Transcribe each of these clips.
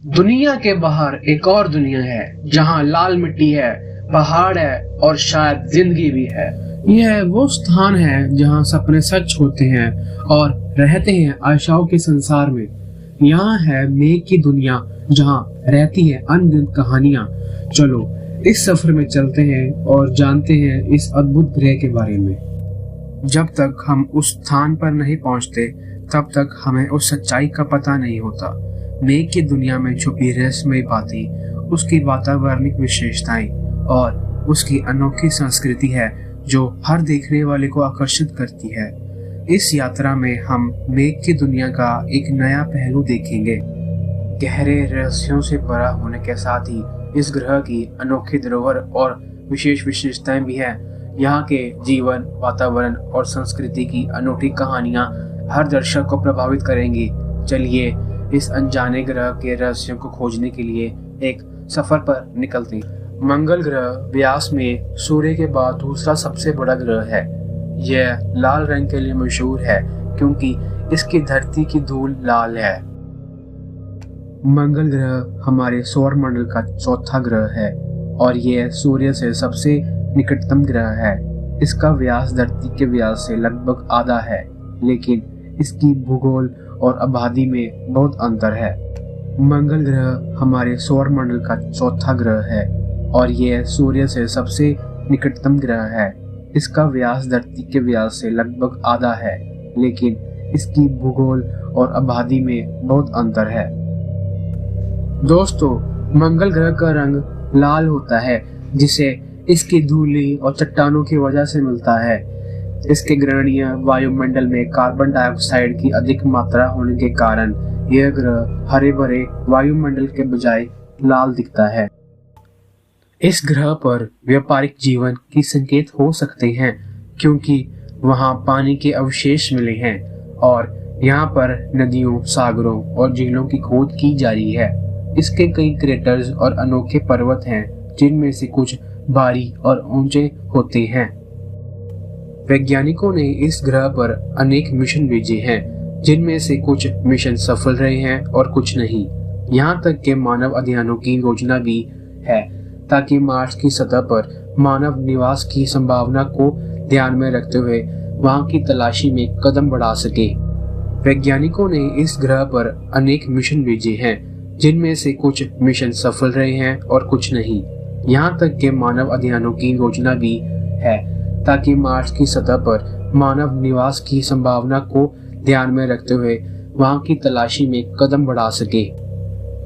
दुनिया के बाहर एक और दुनिया है जहाँ लाल मिट्टी है, पहाड़ है और शायद जिंदगी भी है। यह वो स्थान है जहाँ सपने सच होते हैं और रहते हैं आशाओं के संसार में। यहाँ है मेघ की दुनिया जहाँ रहती है अनगिनत कहानियाँ। चलो इस सफर में चलते हैं और जानते हैं इस अद्भुत ग्रह के बारे में। जब तक हम उस स्थान पर नहीं पहुँचते तब तक हमें उस सच्चाई का पता नहीं होता। मेघ की दुनिया में छुपी रहस्यमयी बातें, उसकी वातावरणिक विशेषताएं और उसकी अनोखी संस्कृति है जो हर देखने वाले को आकर्षित करती है। इस यात्रा में हम मेघ की दुनिया का एक नया पहलू देखेंगे। गहरे रहस्यों से भरा होने के साथ ही इस ग्रह की अनोखी धरोहर और विशेष विशेषताएं भी है। यहाँ के जीवन, वातावरण और संस्कृति की अनूठी कहानियां हर दर्शक को प्रभावित करेंगी। चलिए इस अनजाने ग्रह के रहस्यों को खोजने के लिए एक सफर पर निकलते हैं। मंगल ग्रह व्यास में सूर्य के बाद दूसरा सबसे बड़ा ग्रह है। यह लाल रंग के लिए मशहूर है क्योंकि इसकी धरती की धूल लाल है। मंगल ग्रह हमारे सौर मंडल का चौथा ग्रह है और यह सूर्य से सबसे निकटतम ग्रह है। इसका व्यास धरती के व्यास से लगभग आधा है, लेकिन इसकी भूगोल और आबादी में बहुत अंतर है। मंगल ग्रह हमारे सौर मंडल का चौथा ग्रह है और यह सूर्य से सबसे निकटतम ग्रह है। इसका व्यास धरती के व्यास से लगभग आधा है, लेकिन इसकी भूगोल और आबादी में बहुत अंतर है। दोस्तों, मंगल ग्रह का रंग लाल होता है जिसे इसकी धूली और चट्टानों की वजह से मिलता है। इसके ग्रहणीय वायुमंडल में कार्बन डाइऑक्साइड की अधिक मात्रा होने के कारण यह ग्रह हरे भरे वायुमंडल के बजाय लाल दिखता है। इस ग्रह पर व्यापारिक जीवन की संकेत हो सकते हैं क्योंकि वहां पानी के अवशेष मिले हैं और यहाँ पर नदियों, सागरों और झीलों की खोज की जा रही है। इसके कई क्रेटर्स और अनोखे पर्वत हैं जिनमें से कुछ भारी और ऊंचे होते हैं। वैज्ञानिकों ने इस ग्रह पर अनेक मिशन भेजे हैं जिनमें से कुछ मिशन सफल रहे हैं और कुछ नहीं। यहाँ तक के मानव अध्ययनों की योजना भी है ताकि मार्स की सतह पर मानव निवास की संभावना को ध्यान में रखते हुए वहाँ की तलाशी में कदम बढ़ा सके। वैज्ञानिकों ने इस ग्रह पर अनेक मिशन भेजे हैं जिनमें से कुछ मिशन सफल रहे हैं और कुछ नहीं। यहाँ तक के मानव अध्ययनों की योजना भी है ताकि मार्स की सतह पर मानव निवास की संभावना को ध्यान में रखते हुए वहां की तलाशी में कदम बढ़ा सके।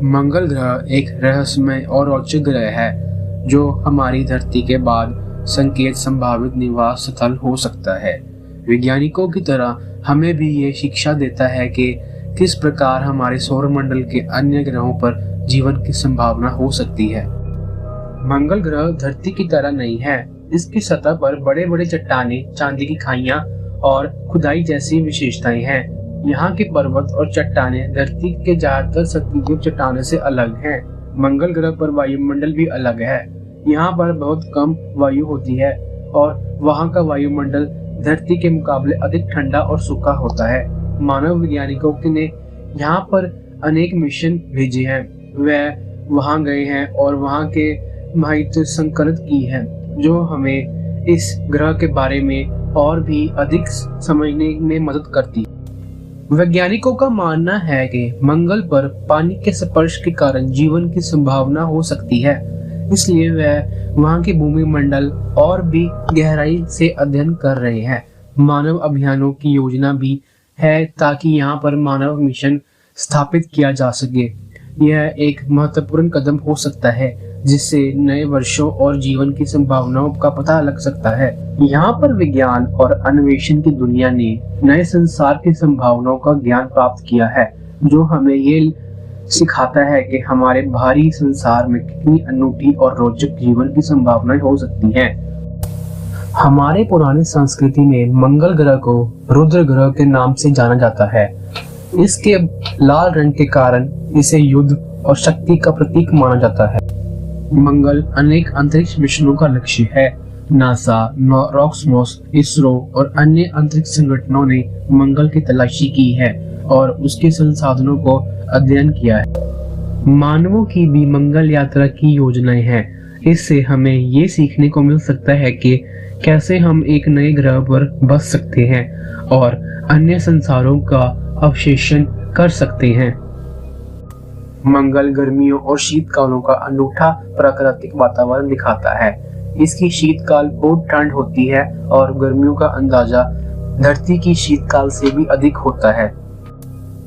मंगल ग्रह एक रहस्यमय और रोचक ग्रह है जो हमारी धरती के बाद संकेत संभावित निवास स्थल हो सकता है। वैज्ञानिकों की तरह हमें भी ये शिक्षा देता है कि किस प्रकार हमारे सौरमंडल के अन्य ग्रहों पर जीवन की संभावना हो सकती है। मंगल ग्रह धरती की तरह नहीं है। इसकी सतह पर बड़े बड़े चट्टाने, चांदी की खाइयां और खुदाई जैसी विशेषताएं हैं। यहाँ के पर्वत और चट्टाने धरती के ज्यादातर सक्रिय चट्टानों से अलग हैं। मंगल ग्रह पर वायुमंडल भी अलग है। यहाँ पर बहुत कम वायु होती है और वहाँ का वायुमंडल धरती के मुकाबले अधिक ठंडा और सूखा होता है। मानव वैज्ञानिकों ने यहाँ पर अनेक मिशन भेजे हैं। वह वहाँ गए हैं और वहाँ के माहिती संकलित की है जो हमें इस ग्रह के बारे में और भी अधिक समझने में मदद करती है। वैज्ञानिकों का मानना है कि मंगल पर पानी के स्पर्श के कारण जीवन की संभावना हो सकती है, इसलिए वह वहां की भूमि मंडल और भी गहराई से अध्ययन कर रहे हैं। मानव अभियानों की योजना भी है ताकि यहाँ पर मानव मिशन स्थापित किया जा सके। यह एक महत्वपूर्ण कदम हो सकता है जिससे नए वर्षों और जीवन की संभावनाओं का पता लग सकता है। यहाँ पर विज्ञान और अन्वेषण की दुनिया ने नए संसार की संभावनाओं का ज्ञान प्राप्त किया है जो हमें ये सिखाता है कि हमारे भारी संसार में कितनी अनूठी और रोचक जीवन की संभावनाएं हो सकती हैं। हमारे पुराने संस्कृति में मंगल ग्रह को रुद्र ग्रह के नाम से जाना जाता है। इसके लाल रंग के कारण इसे युद्ध और शक्ति का प्रतीक माना जाता है। मंगल अनेक अंतरिक्ष मिशनों का लक्ष्य है। नासा, रॉसकॉस्मोस, इसरो और अन्य अंतरिक्ष संगठनों ने मंगल की तलाशी की है और उसके संसाधनों को अध्ययन किया है। मानवों की भी मंगल यात्रा की योजनाएं हैं। इससे हमें ये सीखने को मिल सकता है कि कैसे हम एक नए ग्रह पर बस सकते हैं और अन्य संसारों का अवशेषण कर सकते हैं। मंगल गर्मियों और शीतकालों का अनूठा प्राकृतिक वातावरण दिखाता है। इसकी शीतकाल बहुत ठंड होती है और गर्मियों का अंदाजा धरती की शीतकाल से भी अधिक होता है।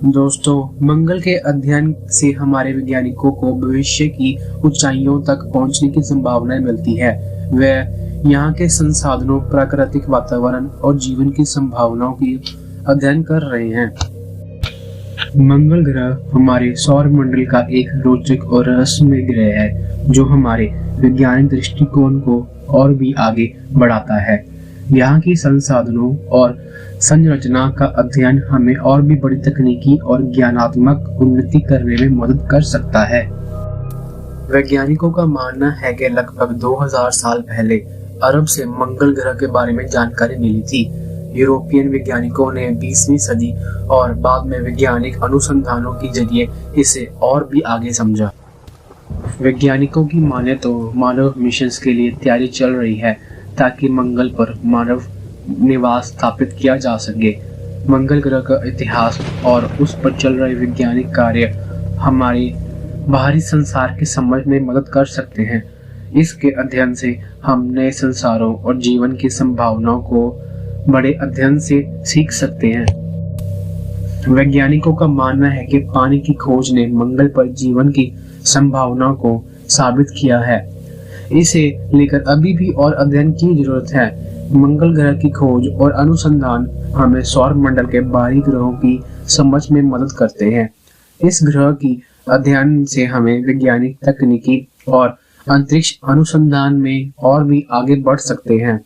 दोस्तों, मंगल के अध्ययन से हमारे वैज्ञानिकों को भविष्य की ऊंचाइयों तक पहुंचने की संभावनाएं मिलती है। वे यहाँ के संसाधनों, प्राकृतिक वातावरण और जीवन की संभावनाओं की अध्ययन कर रहे हैं। मंगल ग्रह हमारे सौर मंडल का एक रोचक और रहस्यमय ग्रह है, जो हमारे वैज्ञानिक दृष्टिकोण को और भी आगे बढ़ाता है। यहाँ की संसाधनों और संरचना का अध्ययन हमें और भी बड़ी तकनीकी और ज्ञानात्मक उन्नति करने में मदद कर सकता है। वैज्ञानिकों का मानना है कि लगभग 2000 साल पहले अरब से मंगल ग्रह के बारे में जानकारी मिली थी। यूरोपियन वैज्ञानिकों ने 20वीं सदी और बाद में वैज्ञानिक अनुसंधानों के जरिए इसे और भी आगे समझा। वैज्ञानिकों की माने तो मानव मिशन के लिए तैयारी चल रही है ताकि मंगल पर मानव निवास स्थापित किया जा सके। मंगल ग्रह का इतिहास और उस पर चल रहे वैज्ञानिक कार्य हमारे बाहरी संसार की समझ में मदद कर सकते हैं। इसके अध्ययन से हम नए संसारों और जीवन की संभावनाओं को बड़े अध्ययन से सीख सकते हैं। वैज्ञानिकों का मानना है कि पानी की खोज ने मंगल पर जीवन की संभावनाओं को साबित किया है। इसे लेकर अभी भी और अध्ययन की जरूरत है। मंगल ग्रह की खोज और अनुसंधान हमें सौर मंडल के बाहरी ग्रहों की समझ में मदद करते हैं। इस ग्रह की अध्ययन से हमें वैज्ञानिक, तकनीकी और अंतरिक्ष अनुसंधान में और भी आगे बढ़ सकते हैं।